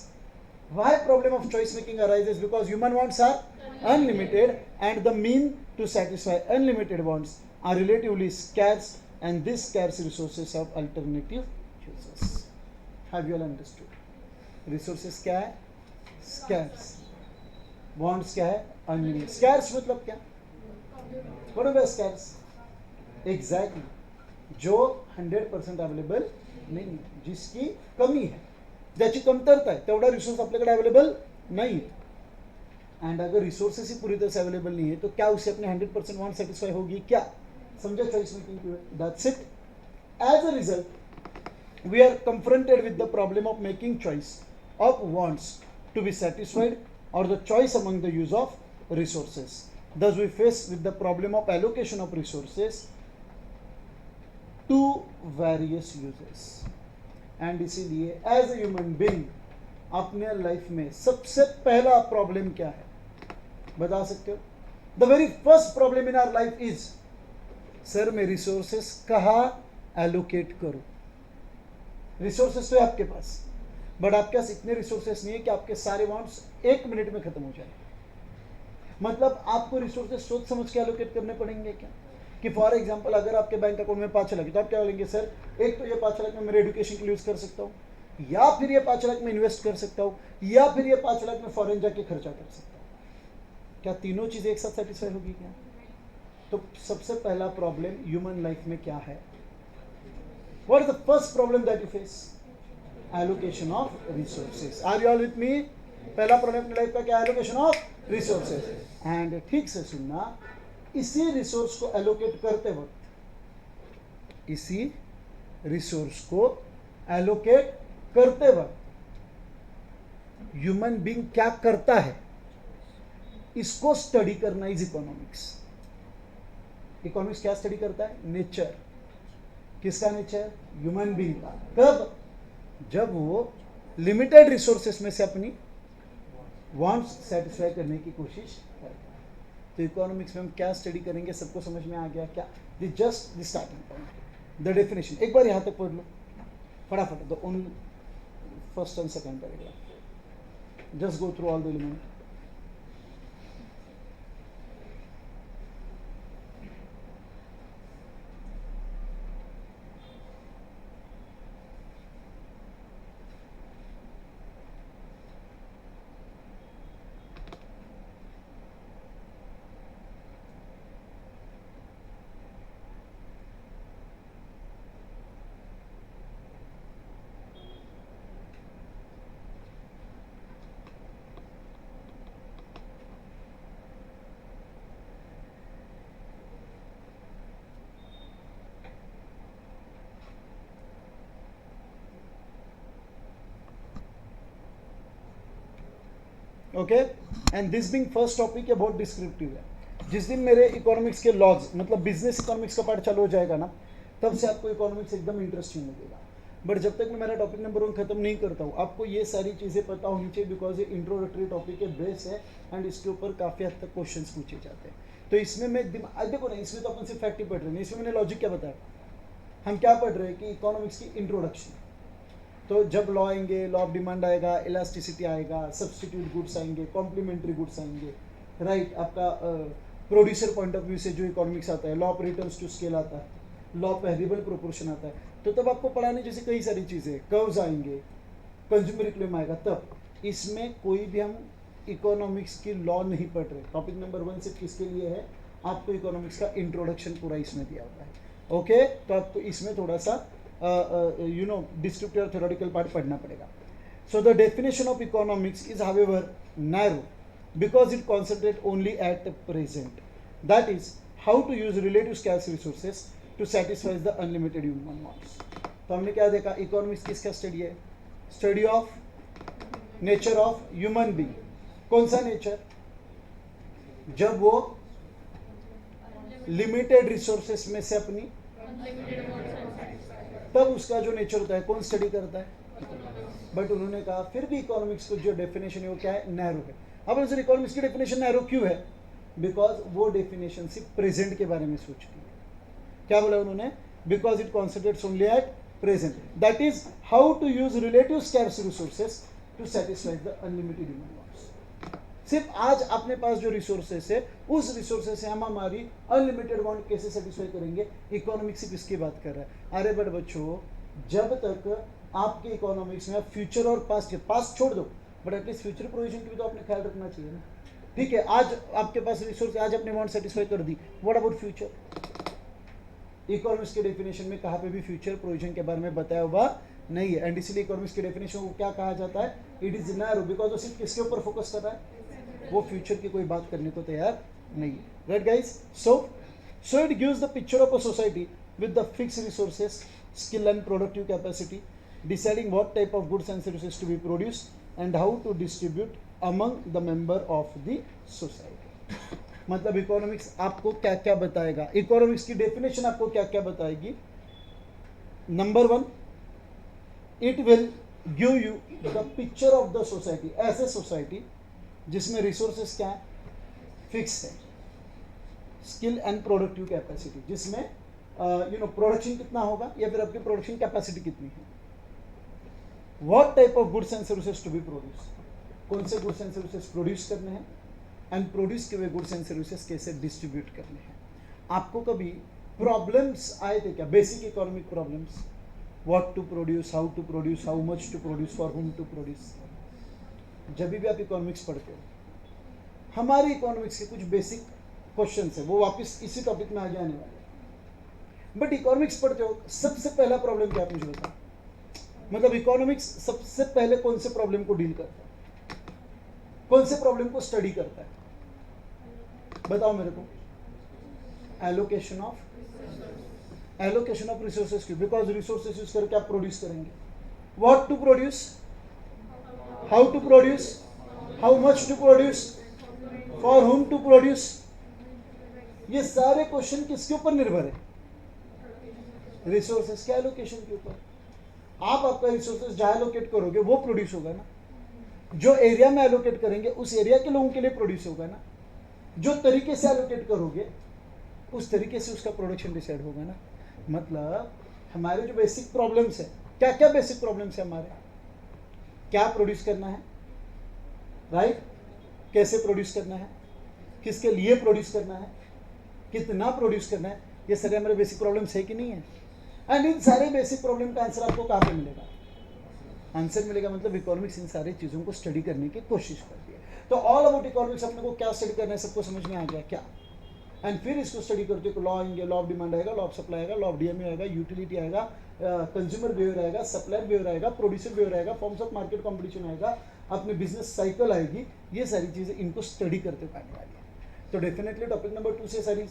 Why problem of choice making arises? Because human wants are unlimited and the mean to satisfy unlimited wants are relatively scarce and these scarce resources have alternative uses. Have you all understood? Resources क्या है? Scarce. Wants क्या है? Unlimited. Scarce मतलब क्या? What is scarce? Exactly. जो 100% available नहीं है, जिसकी कमी है, ज्याची कमतरता है, तेवढा रिसोर्स आपल्याकडे अवेलेबल नहीं है। एंड अगर रिसोर्सेस ही पूरी तरह से अवेलेबल नहीं है तो क्या उससे अपने 100% वांट सेटिस्फाई होगी क्या? समझा चॉइस मेकिंग क्यों है? That's it. As a result we are confronted with the problem of making choice of wants to be satisfied और the choice among the use of resources. thus we face with the problem of allocation of resources to various uses। And इसीलिए as a human being अपने life में सबसे पहला problem क्या है बता सकते हो? The very first problem in our life is, sir मैं रिसोर्सेस कहाँ एलोकेट करूं? रिसोर्सेस तो है आपके पास, बट आपके पास इतने रिसोर्सेस नहीं है कि आपके सारे वांट्स 1 मिनट में खत्म हो जाए। मतलब आपको रिसोर्सेस सोच समझ के एलोकेट करने पड़ेंगे क्या? कि फॉर एग्जांपल अगर आपके बैंक अकाउंट में 5 लाख है तो आप क्या बोलेंगे, सर एक तो ये 5 लाख में मेरे एजुकेशन के लिए यूज कर सकता हूँ, या फिर ये 5 लाख में इन्वेस्ट कर सकता हूँ, या फिर ये 5 लाख में फॉरेन जाके खर्चा कर सकता हूँ। क्या तीनों चीजें एक साथ सेटिस्फाई होगी क्या? तो सबसे पहला प्रॉब्लम ह्यूमन लाइफ में क्या है? What is the first problem that you face? Allocation of resources. Are you all with me? पहला प्रॉब्लम अपनी लाइफ का क्या? Allocation of resources. एंड ठीक से सुनना, इसी रिसोर्स को एलोकेट करते वक्त, इसी रिसोर्स को एलोकेट करते वक्त ह्यूमन बीइंग क्या करता है, इसको स्टडी करना इज इकोनॉमिक्स। इकोनॉमिक्स क्या स्टडी करता है? नेचर। किसका नेचर? ह्यूमन बीइंग का। कब? जब वो लिमिटेड रिसोर्सेस में से अपनी वांट्स सेटिस्फाई करने की कोशिश करता है। तो इकोनॉमिक्स में हम क्या स्टडी करेंगे, सबको समझ में आ गया क्या? This just the starting point, the definition. एक बार यहां तक पढ़ लो फटाफट, the only first and second paragraph. Just go through all the elements. Okay, and this being first topic है, बहुत डिस्क्रिप्टिव है। जिस दिन मेरे इकोनॉमिक्स के लॉज मतलब बिजनेस इकोनॉमिक्स का पार्ट चालू हो जाएगा ना, तब से आपको इकोनॉमिक्स एकदम इंटरेस्टिंग लगेगा। बट जब तक मैं मेरा टॉपिक नंबर 1 खत्म नहीं करता हूँ, आपको ये सारी चीज़ें पता होनी चाहिए, बिकॉज ये इंट्रोडक्टरी टॉपिक है, बेस है, एंड इसके ऊपर काफ़ी हद तक क्वेश्चन पूछे जाते हैं। तो इसमें मैं देखो ना, इसमें तो अपन सिर्फ फैक्ट ही पढ़ रहे हैं, इसमें मैंने लॉजिक क्या बताया, हम क्या पढ़ रहे हैं कि इकोनॉमिक्स की इंट्रोडक्शन। तो जब लॉ आएंगे, लॉ ऑफ डिमांड आएगा, इलास्टिसिटी आएगा, सब्सटीट्यूट गुड्स आएंगे, कॉम्प्लीमेंट्री गुड्स आएंगे, राइट। आपका प्रोड्यूसर पॉइंट ऑफ व्यू से जो इकोनॉमिक्स आता है, law of returns to scale आता है, लॉ ऑफ वेरिएबल प्रोपोर्शन आता है। तो तब आपको पढ़ाने जैसे कई सारी चीज़ें, कर्व्स आएंगे, कंज्यूमर इक्विलिब्रियम आएगा। तब इसमें कोई भी हम इकोनॉमिक्स की लॉ नहीं पढ़ रहे। टॉपिक नंबर 1 सिर्फ किसके लिए है, आपको इकोनॉमिक्स का इंट्रोडक्शन पूरा इसमें दिया हुआ है। ओके, तो आपको इसमें थोड़ा सा डिस्क्रिप्टिव थ्योरेटिकल पार्ट पढ़ना पड़ेगा। So the definition of economics is however narrow because it concentrate only at present, that is how to use relative scarce resources to satisfy the unlimited human wants. तो हमने क्या देखा, economics किसका study है, study of nature of human being. कौन सा nature, जब वो लिमिटेड रिसोर्सेस में से अपनी, तब उसका जो नेचर होता है कौन स्टडी करता है। बट उन्होंने कहा फिर भी इकोनॉमिक्स को जो डेफिनेशन है वो क्या है, नैरो है। अब सर इकोनॉमिक्स की डेफिनेशन नैरो क्यों है, बिकॉज वो डेफिनेशन सिर्फ प्रेजेंट के बारे में सोचती है। क्या बोला उन्होंने, because it concentrates only at present, that is how to use relative scarce resources to satisfy the unlimited human wants. सिर्फ आज अपने पास जो रिसोर्सेस है, उस रिसोर्सेस से हम हमारी अनलिमिटेड वांट कैसे सेटिस्फाई करेंगे। इकोनॉमिक्स सिर्फ इसकी बात कर रहा है। अरे बट बच्चों, जब तक आपके इकोनॉमिक्स में फ्यूचर और पास्ट छोड़ दो, बट एटलीस्ट फ्यूचर प्रोविजन की भी तो आपने ख्याल रखना चाहिए ना। ठीक है, आज आपके पास रिसोर्स, आज अपने वांट सेटिस्फाई कर दी, व्हाट अबाउट फ्यूचर। इकोनॉमिक्स के डेफिनेशन में कहाँ पे भी फ्यूचर प्रोविजन के बारे में बताया हुआ नहीं है, एंड इसलिए इकोनॉमिक्स के डेफिनेशन को क्या कहा जाता है, इट इज नैरो, बिकॉज वो सिर्फ किसके ऊपर फोकस कर रहा है, वो फ्यूचर की कोई बात करने को तैयार नहीं है। Right guys, so it gives the picture of a society with the fix resources, skill and productive capacity, deciding what type of goods and services to be produced and how to distribute among the member of the society. मतलब economics आपको क्या क्या बताएगा, economics की definition आपको क्या क्या बताएगी। Number 1, it will give you the picture of the society, ऐसे सोसाइटी जिसमें रिसोर्सेस क्या है, फिक्स है, स्किल एंड प्रोडक्टिव कैपेसिटी, जिसमें प्रोडक्शन कितना होगा या फिर आपकी प्रोडक्शन कैपेसिटी कितनी है, what type of goods and services to be produce, कौन से गुड्स एंड सर्विसेज प्रोड्यूस करने हैं, एंड प्रोड्यूस किए हुए गुड्स एंड सर्विसेज कैसे डिस्ट्रीब्यूट करने हैं। आपको कभी प्रॉब्लम्स आए थे क्या, basic economic problems, what to produce, how to produce, how much to produce, for whom to produce. जब भी आप इकोनॉमिक्स पढ़ते हो, हमारे इकोनॉमिक्स के कुछ बेसिक क्वेश्चंस है, वो वापस इसी टॉपिक में आगे आने वाले। बट इकोनॉमिक्स पढ़ते हो, सबसे पहला प्रॉब्लम क्या, आप मुझे बताओ, मतलब इकोनॉमिक्स सबसे पहले कौन से प्रॉब्लम को डील करता है, कौन से प्रॉब्लम को स्टडी करता है, बताओ मेरे को। एलोकेशन ऑफ रिसोर्सेज की, बिकॉज रिसोर्सेज यूज करके आप प्रोड्यूस करेंगे। What to produce, how to produce, how much to produce, for whom to produce. ये सारे क्वेश्चन किसके ऊपर निर्भर है, रिसोर्सेज के एलोकेशन के ऊपर। आप आपका रिसोर्सेज जहां एलोकेट करोगे वो प्रोड्यूस होगा ना, जो एरिया में एलोकेट करेंगे उस एरिया के लोगों के लिए प्रोड्यूस होगा ना, जो तरीके से एलोकेट करोगे उस तरीके से उसका प्रोडक्शन डिसाइड होगा ना। मतलब हमारे जो बेसिक प्रॉब्लम्स है, क्या क्या बेसिक प्रॉब्लम्स है हमारे, क्या प्रोड्यूस करना है, राइट? कैसे प्रोड्यूस करना है, किसके लिए प्रोड्यूस करना है, कितना प्रोड्यूस करना है, ये सारे हमारे बेसिक प्रॉब्लम्स है कि नहीं है? एंड इन सारे बेसिक प्रॉब्लम का आंसर आपको कहाँ पे मिलेगा? आंसर मिलेगा मतलब इकोनॉमिक्स इन सारी चीज़ों को स्टडी करने की कोशिश करती है। तो ऑल अबाउट इकोनॉमिक्स अपने को क्या स्टडी करना है, सबको समझ में आ गया क्या? एंड फिर इसको स्टडी करते हो लॉ आएंगे, लॉ ऑफ डिमांड आएगा, लॉ ऑफ सप्लाई आएगा, लॉ ऑफ डीएमए आएगा, यूटिलिटी आएगा, कंज्यूमर बिहेवियर आएगा, सप्लायर बिहेवियर आएगा, प्रोड्यूसर बिहेवियर आएगा, फॉर्म्स ऑफ मार्केट कॉम्पिटिशन आएगा, अपने बिजनेस साइकिल आएगी। ये सारी चीज़ें इनको स्टडी करते हुए आने वाली है। तो डेफिनेटली टॉपिक नंबर 2 से सारी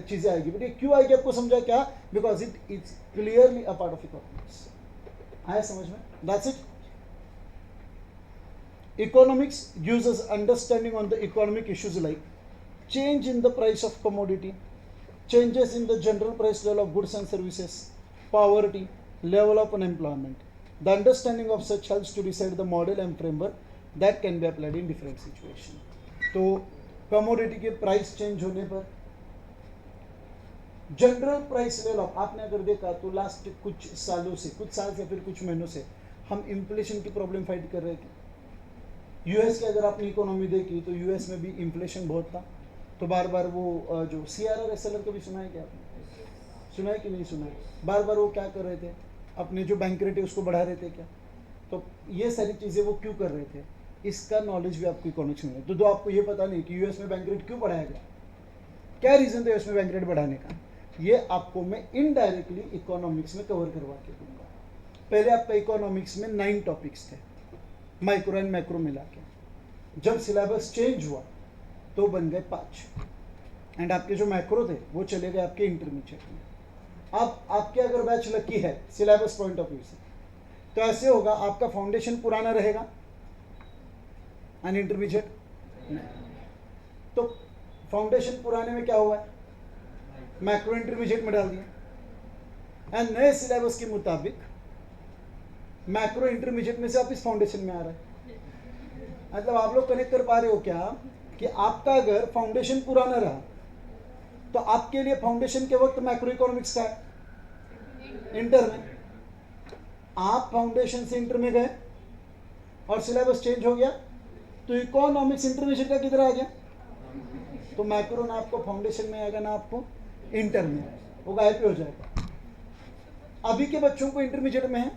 चीज़ें आएगी। बट ये क्यों आएगी आपको समझा क्या? Because it is clearly a part of economics. आया समझ में? That's it. Economics gives us understanding on the economic issues like change in the price of commodity, changes in the general price level of goods and services, poverty, level of unemployment. The understanding of such helps to decide the model and framework that can be applied in different situations. तो commodity के price change होने पर general price level of, आपने अगर देखा तो last कुछ सालों से, कुछ साल से फिर कुछ महीनों से हम इन्फ्लेशन की प्रॉब्लम फाइट कर रहे थे। यूएस की अगर आपने इकोनॉमी देखी तो यूएस में भी इन्फ्लेशन बहुत था। तो बार बार वो जो CRR SLR का भी सुना है क्या आपने? सुना है कि नहीं सुना है? बार बार वो क्या कर रहे थे, अपने जो बैंक रेट है उसको बढ़ा रहे थे क्या? तो ये सारी चीज़ें वो क्यों कर रहे थे, इसका नॉलेज भी आपको इकोनॉमिक्स में है। तो आपको ये पता नहीं कि यूएस में बैंक रेट क्यों बढ़ाया गया, क्या रीज़न था यूएस में बैंक रेट बढ़ाने का, ये आपको मैं इनडायरेक्टली इकोनॉमिक्स में कवर करवा के दूंगा। पहले आपका इकोनॉमिक्स में 9 टॉपिक्स थे, माइक्रो एंड मैक्रो मिला के। जब सिलेबस चेंज हुआ तो बन गए 5, एंड आपके जो मैक्रो थे वो चले गए आपके इंटरमीडिएट में। अब आपके अगर बैच लकी है सिलेबस पॉइंट ऑफ व्यू से, तो ऐसे होगा आपका फाउंडेशन पुराना रहेगा एंड इंटरमीडिएट नहीं। तो फाउंडेशन पुराने में क्या हुआ है, मैक्रो इंटरमीडिएट में डाल दिया, एंड नए सिलेबस के मुताबिक मैक्रो इंटरमीडिएट में से आप इस फाउंडेशन में आ रहे हैं। मतलब आप लोग कनेक्ट कर पा रहे हो क्या कि आपका अगर फाउंडेशन पुराना रहा तो आपके लिए फाउंडेशन के वक्त मैक्रो इकोनॉमिक्स का है, इंटर में। आप फाउंडेशन से इंटर में गए और सिलेबस चेंज हो गया तो इकोनॉमिक्स इंटरमीडिएट का किधर आ गया? तो मैक्रो ना आपको फाउंडेशन में आएगा ना आपको इंटर में, वो गायब हो जाएगा। अभी के बच्चों को इंटरमीडिएट में है,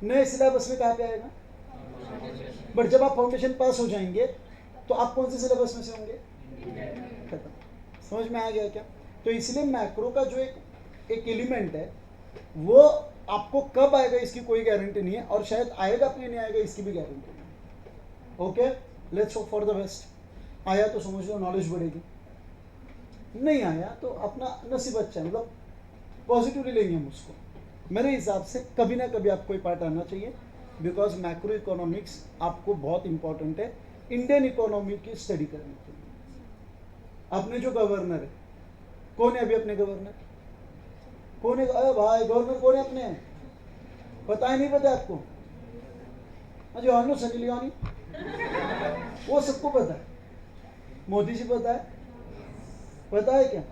नए सिलेबस में कहाँ पे आएगा? बट जब आप फाउंडेशन पास हो जाएंगे तो आप कौन से सिलेबस में से होंगे? खत्म। समझ में आ गया क्या? तो इसलिए मैक्रो का जो एक एलिमेंट है वो आपको कब आएगा इसकी कोई गारंटी नहीं है, और शायद आएगा फिर नहीं आएगा इसकी भी गारंटी नहीं। Okay, let's hope for the best. आया तो समझ लो नॉलेज बढ़ेगी, नहीं आया तो अपना नसीब अच्छा है, मतलब पॉजिटिवली लेंगे हम उसको। मेरे हिसाब से कभी ना कभी आपको ये पार्ट आना चाहिए, बिकॉज मैक्रो इकोनॉमिक्स आपको बहुत इंपॉर्टेंट है इंडियन इकोनॉमी की स्टडी करने के लिए। अपने जो गवर्नर है, कौन है अभी अपने गवर्नर? कौन है? अरे भाई गवर्नर कौन है अपने? पता है नहीं पता आपको? अजय हल्लो सनी लियोनी, वो सबको पता है। मोदी जी पता है? पता है क्या?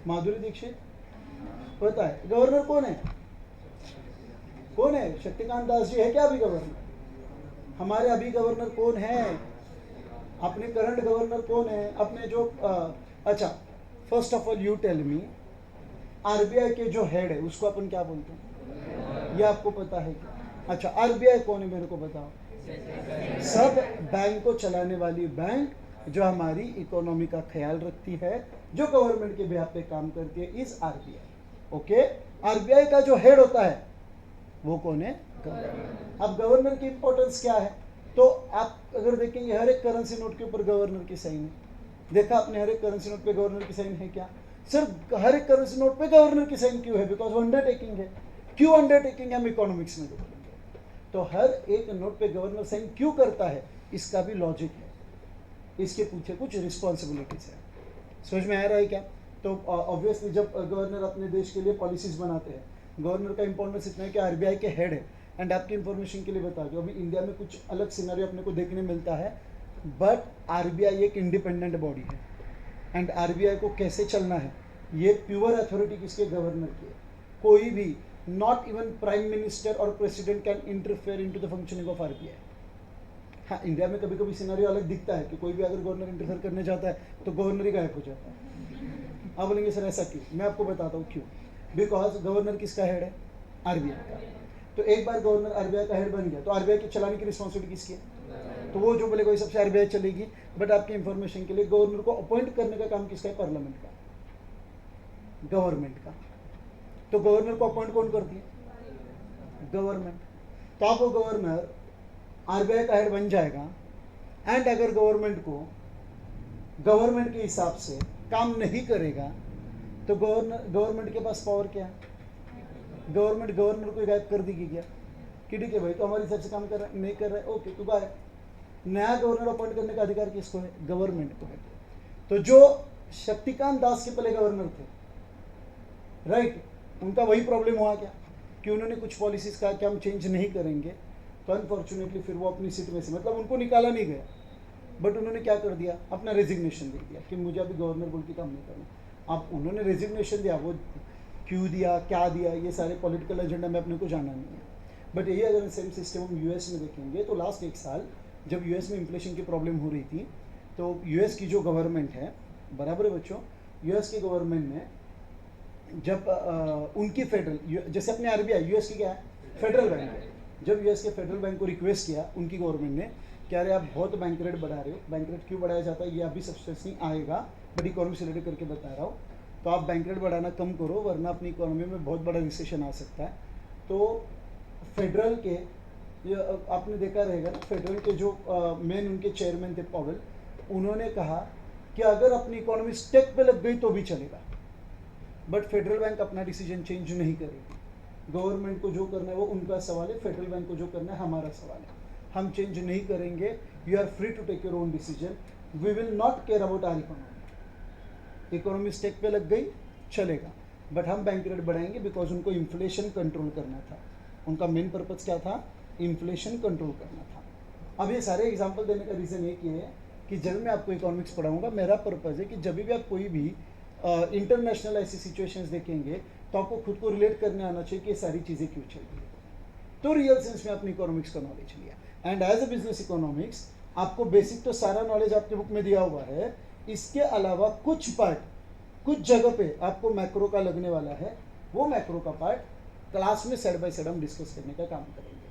माधुरी दीक्षित पता है। गवर्नर कौन है? कौन है? शक्तिकांत दास जी है क्या अभी गवर्नर? हमारे अभी गवर्नर कौन है? अपने करंट गवर्नर कौन है? अपने जो अच्छा, first of all you tell me, RBI के जो हेड है उसको अपन क्या बोलते हैं? ये आपको पता है क्या? अच्छा, आरबीआई कौन है मेरे को बताओ? सब बैंक को चलाने वाली बैंक जो हमारी इकोनॉमी का ख्याल रखती है, जो गवर्नमेंट के बिहाफ पे काम करती है, इज आरबीआई। ओके, आरबीआई का जो हेड होता है वो कौन है? गवर्नर। अब गवर्नर की इंपॉर्टेंस क्या है? तो आप अगर देखेंगे हर एक करेंसी नोट के ऊपर गवर्नर की साइन है। देखा आपने हर एक करेंसी नोट पे गवर्नर की साइन है क्या? सिर्फ हर एक करेंसी नोट पे गवर्नर की साइन क्यों है? बिकॉज अंडरटेकिंग है। क्यों अंडरटेकिंग है हम इकोनॉमिक्स में देखेंगे। तो हर एक नोट पे गवर्नर साइन क्यों करता है, इसका भी लॉजिक है, इसके पीछे कुछ रिस्पॉन्सिबिलिटीज है। समझ में आ रहा है क्या? तो ऑब्वियसली जब गवर्नर अपने देश के लिए पॉलिसीज बनाते हैं, गवर्नर का इंपॉर्टेंस इतना है कि आरबीआई के हेड है। एंड आपकी इंफॉर्मेशन के लिए बता दो, अभी इंडिया में कुछ अलग सिनेरियो अपने को देखने मिलता है, बट आरबीआई एक इंडिपेंडेंट बॉडी है। एंड आरबीआई को कैसे चलना है ये प्योर अथॉरिटी किसके? गवर्नर की है। कोई भी, नॉट इवन प्राइम मिनिस्टर और president can interfere into the functioning of RBI. हाँ, इंडिया में कभी कभी सिनारियो अलग दिखता है कि कोई भी अगर गवर्नर इंटरफेयर करने जाता है तो गवर्नर ही गायब हो जाता है। आप बोलेंगे सर ऐसा क्यों? मैं आपको बताता हूँ क्यों। बिकॉज गवर्नर किसका हेड है? आरबीआई का। तो एक बार गवर्नर आरबीआई का हेड बन गया तो आरबीआई की चलाने की रिस्पॉन्सिबिलिटी किसकी है? तो वो जो बोलेगा सबसे आरबीआई चलेगी। बट आपकी इंफॉर्मेशन के लिए गवर्नर को अपॉइंट करने का काम किसका है? पार्लियामेंट का, गवर्नमेंट का। तो गवर्नर को अपॉइंट कौन करती है? गवर्नमेंट। तो आप वो गवर्नर आरबीआई का हेड बन जाएगा एंड अगर गवर्नमेंट के हिसाब से काम नहीं करेगा तो गवर्नमेंट के पास पावर क्या है? गवर्नर को गायब कर देगी क्या कि ठीक है भाई तो हमारे हिसाब से काम कर रहा है, नहीं कर रहा है, ओके तू गायब। नया गवर्नर अपॉइंट करने का अधिकार किसको है? गवर्नमेंट को है। तो जो शक्तिकांत दास के पहले गवर्नर थे, राइट, उनका वही प्रॉब्लम हुआ क्या कि उन्होंने कुछ पॉलिसीज कहा कि हम चेंज नहीं करेंगे, तो अनफॉर्चुनेटली फिर वो अपनी सीट में से, मतलब उनको निकाला नहीं गया, बट उन्होंने क्या कर दिया? अपना रेजिग्नेशन दे दिया कि मुझे अभी गवर्नर बोल के काम नहीं करना। अब उन्होंने रेजिग्नेशन दिया, वो क्यों दिया, क्या दिया, ये सारे पॉलिटिकल एजेंडा में अपने को जाना नहीं है। बट यही अगर सेम सिस्टम हम यूएस में देखेंगे तो लास्ट एक साल जब यूएस में इन्फ्लेशन की प्रॉब्लम हो रही थी तो यूएस की जो गवर्नमेंट है, बराबर है बच्चों, यूएस की गवर्नमेंट ने जब उनकी फेडरल, जैसे अपने आरबीआई यूएस की क्या है? फेडरल बैंक है। जब यूएस के फेडरल बैंक को रिक्वेस्ट किया उनकी गवर्नमेंट ने कि अरे आप बहुत बैंक रेट बढ़ा रहे हो, बैंक रेट क्यों बढ़ाया जाता है ये अभी सब्सटेंस नहीं आएगा, बट इकोनॉमी से रिलेटेड करके बता रहा हूँ, तो आप बैंक रेट बढ़ाना कम करो वरना अपनी इकोनॉमी में बहुत बड़ा रिसेशन आ सकता है। तो फेडरल के, आपने देखा रहेगा ना, फेडरल के जो मेन उनके चेयरमैन थे पॉवेल, उन्होंने कहा कि अगर अपनी इकोनॉमी स्टेक पे लग गई तो भी चलेगा, बट फेडरल बैंक अपना डिसीजन चेंज नहीं करेगी। गवर्नमेंट को जो करना है वो उनका सवाल है, फेडरल बैंक को जो करना है हमारा सवाल है। हम चेंज नहीं करेंगे, you are free to take your own decision, we will not care about our economy. Economy stake पे लग गई चलेगा, बट हम बैंक रेट बढ़ाएंगे बिकॉज उनको इन्फ्लेशन कंट्रोल करना था। उनका मेन पर्पज क्या था? इन्फ्लेशन कंट्रोल करना था। अब ये सारे एग्जांपल देने का रीज़न एक ये है कि जब मैं आपको इकोनॉमिक्स पढ़ाऊंगा, मेरा पर्पज है कि जब भी आप कोई भी इंटरनेशनल ऐसी सिचुएशंस देखेंगे तो आपको खुद को रिलेट करने आना चाहिए कि ये सारी चीज़ें क्यों चल रही है। तो रियल सेंस में अपनी इकोनॉमिक्स का नॉलेज लिया and as a business economics आपको बेसिक तो सारा नॉलेज आपके बुक में दिया हुआ है, इसके अलावा कुछ पार्ट कुछ जगह पे आपको मैक्रो का लगने वाला है, वो मैक्रो का पार्ट क्लास में साइड बाय साइड हम डिस्कस करने का काम करेंगे।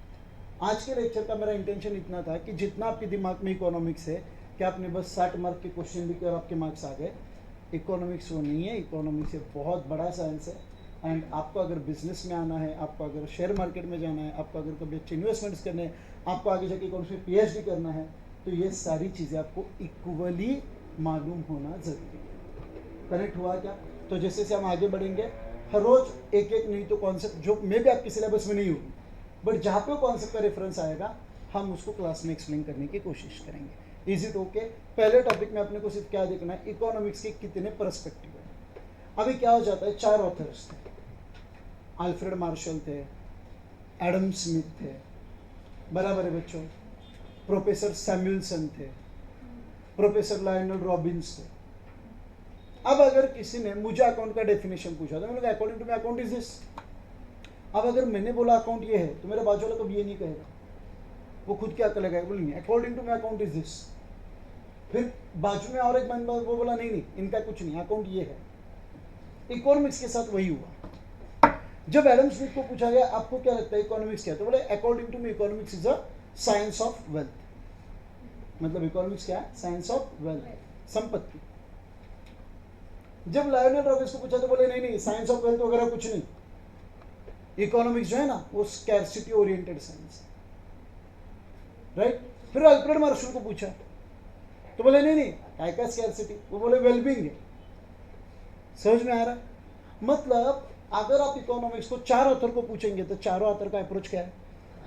आज के लेक्चर का मेरा इंटेंशन इतना था कि जितना आपके दिमाग में इकोनॉमिक्स है कि आपने बस 60 मार्क के क्वेश्चन लिखे और आपके मार्क्स आ गए, इकोनॉमिक्स वो नहीं है। इकोनॉमिक्स एक बहुत बड़ा साइंस है एंड आपको अगर बिजनेस में आना है, आपको अगर शेयर मार्केट में जाना है, आपको अगर कभी अच्छे इन्वेस्टमेंट्स करने हैं, आपको आगे जाके इकोनॉमिक्स में पीएचडी करना है, तो ये सारी चीज़ें आपको इक्वली मालूम होना ज़रूरी है। कनेक्ट हुआ क्या? तो जैसे से हम आगे बढ़ेंगे हर रोज एक एक नहीं तो कॉन्सेप्ट जो मे भी आपके सिलेबस में नहीं होगी, बट जहाँ पे वो कॉन्सेप्ट का रेफरेंस आएगा हम उसको क्लास में एक्सप्लेन करने की कोशिश करेंगे। Is it okay? पहले टॉपिक में अपने को सिर्फ क्या देखना है, इकोनॉमिक्स के कितने पर्सपेक्टिव है। अभी क्या हो जाता है, 4 ऑथर्स थे, अल्फ्रेड मार्शल थे, एडम स्मिथ थे, बराबर है बच्चों, प्रोफेसर सैमुअलसन थे, प्रोफेसर लायनल रॉबिन्स थे। अब अगर किसी ने मुझे अकाउंट का डेफिनेशन पूछा तो मैंने कहा according to me account is this. अब अगर मैंने बोला अकाउंट ये है तो मेरे बाजू वाला कभी ये नहीं कहेगा, वो खुद क्या लगाएगा, बोलेंगे according to me account is this. फिर बाजू में और एक बंदा वो बोला नहीं इनका कुछ नहीं, अकाउंट ये है। इकोनॉमिक्स के साथ वही हुआ। जब एडम स्मिथ को पूछा गया आपको क्या लगता है इकोनॉमिक्स क्या है, तो बोले according to me economics is a science of wealth. मतलब इकोनॉमिक्स क्या है? साइंस ऑफ वेल्थ, संपत्ति। जब लायनल रॉबिन्स को पूछा तो बोले नहीं साइंस ऑफ वेल्थ वगैरह कुछ नहीं, इकोनॉमिक्स जो है ना वो स्कैर्सिटी ओरिएंटेड साइंस, राइट। फिर अल्फ्रेड मार्शल को पूछा तो बोले नहीं काय का स्कैर्सिटी, वो बोले वेलबींग है। समझ में आ रहा है? मतलब अगर आप इकोनॉमिक्स को 4 ऑथर को पूछेंगे तो चारों ऑथर का अप्रोच क्या है,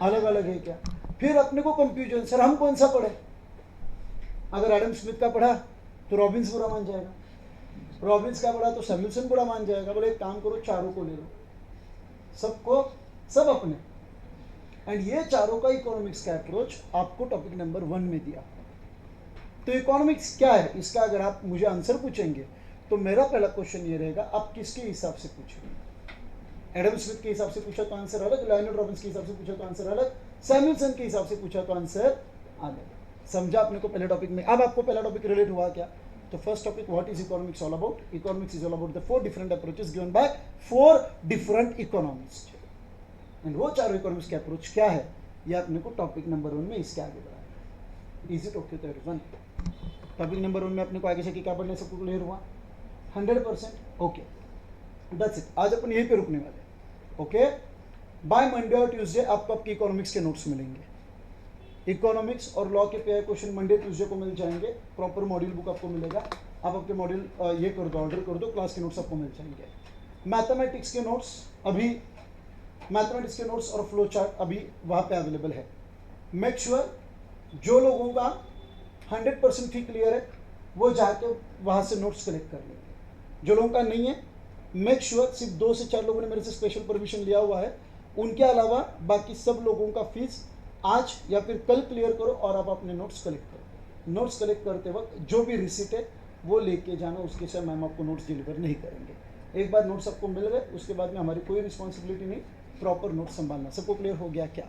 अलग अलग है क्या। फिर अपने को कंफ्यूजन, सर हम कौन सा पढ़े। अगर एडम स्मिथ का पढ़ा तो रॉबिन्स बुरा मान जाएगा, रॉबिन्स का पढ़ा तो सैमुअलसन बुरा मान जाएगा। बोले एक काम करो चारों को ले लो, सबको सब अपने। एंड ये चारों का इकोनॉमिक्स का अप्रोच आपको टॉपिक नंबर 1 में दिया। तो इकोनॉमिक्स क्या है, इसका अगर आप मुझे आंसर पूछेंगे तो मेरा पहला क्वेश्चन ये रहेगा आप किसके हिसाब से पूछेंगे। एडम स्मिथ के हिसाब से पूछा तो आंसर अलग, लायनल रॉबिन्स के हिसाब से पूछा तो आंसर अलग, सैमुअलसन के हिसाब से पूछा तो आंसर अलग। समझा आपने को पहले टॉपिक में? अब आपको पहला टॉपिक रिलेट हुआ क्या? तो first topic, what is economics all about? Economics is all about the 4 different approaches given by 4 different economist, and वो चारों इकोनॉमिक्स के अप्रोच क्या है ये आपने को टॉपिक नंबर 1 में इसके आगे बढ़ाया। इज इट ओके तो एवरीवन? टॉपिक नंबर 1 में अपने को आगे से क्या पढ़ने, सबको क्लियर हुआ? 100% ओके, दैट्स इट। आज अपन यहीं पे रुकने वाले। ओके, बाय मंडे और ट्यूसडे आपको आपके इकोनॉमिक्स के नोट्स मिलेंगे। इकोनॉमिक्स और लॉ के पेयर क्वेश्चन मंडे ट्यूसडे को मिल जाएंगे। प्रॉपर मॉड्यूल बुक आपको मिलेगा। आप आपके मॉड्यूल ये कर दो, ऑर्डर कर दो, क्लास के नोट्स आपको मिल जाएंगे। मैथमेटिक्स के नोट्स अभी, मैथमेटिक्स के नोट्स और फ्लो चार्ट अभी वहाँ पे अवेलेबल है। मेक श्योर जो लोगों का 100% ही क्लियर है वो जाके वहाँ से नोट्स कलेक्ट कर लेंगे। जो लोगों का नहीं है, मेक श्योर सिर्फ 2 से 4 लोगों ने मेरे से स्पेशल परमिशन लिया हुआ है, उनके अलावा बाकी सब लोगों का फीस आज या फिर कल क्लियर करो और आप अपने नोट्स कलेक्ट करो। नोट्स कलेक्ट करते वक्त जो भी रिसीट है वो लेके जाना, उसके साथ मैम आपको नोट्स डिलीवर नहीं करेंगे। एक बार नोट्स आपको मिल गए उसके बाद में हमारी कोई रिस्पॉन्सिबिलिटी नहीं, प्रॉपर नोट्स संभालना। सबको क्लियर हो गया क्या?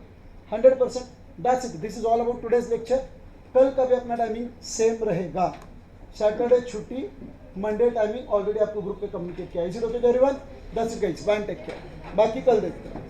100%, that's it, this is all about today's lecture. कल का भी अपना टाइमिंग सेम रहेगा। सैटरडे छुट्टी, मंडे टाइमिंग ऑलरेडी आपको ग्रुप पे कम्युनिकेट किया। Is it okay everyone? That's it guys, bye and take care. बाकी कल देखते हैं।